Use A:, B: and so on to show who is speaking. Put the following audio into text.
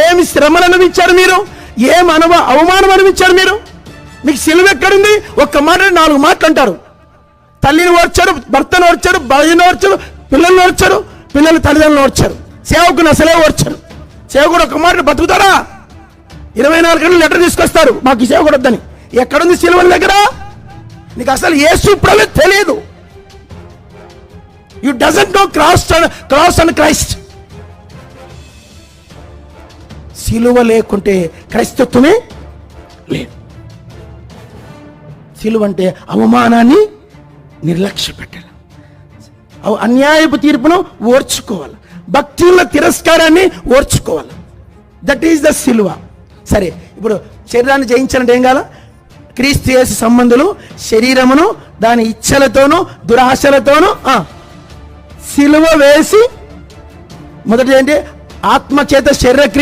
A: ఏమి శ్రమలు అనుభవించారు మీరు, ఏం అవమానం అనుభవించారు మీరు. మీకు సిలువ ఎక్కడుంది? ఒక్క మాట 4 మాటలు అంటారు. తల్లిని ఓర్చారు, భర్తను ఓర్చారు, భార్యను ఓర్చారు, పిల్లల్ని ఓర్చారు, పిల్లలు తల్లిదండ్రులను ఓర్చారు, సేవకుని అసలే ఓర్చారు. సేవకుడు ఒక్క మాట బతుకుతారా? 24 గంటలు లెటర్ తీసుకొస్తారు, మాకు ఈ సేవకుడు వద్దని. ఎక్కడుంది సిలువ దగ్గర? నీకు అసలు యేసు ప్రభువే తెలియదు. You doesn't know cross and Christ. సిలువ లేకుంటే క్రైస్తత్వమే లేదు. సిలువ అంటే అవమానాన్ని నిర్లక్ష్య పెట్టాలి, అన్యాయపు తీర్పును ఓర్చుకోవాలి, భక్తుల తిరస్కారాన్ని ఓర్చుకోవాలి. దట్ ఈస్ ద సిలువ. సరే, ఇప్పుడు శరీరాన్ని జయించాలంటే ఏం కావాలా? క్రీస్తు యేసు సంబంధులు శరీరమును దాని ఇచ్చలతోనూ దురాశలతోనూ సిలువ వేసి, మొదటి ఏంటి? ఆత్మచేత శరీరక్రియ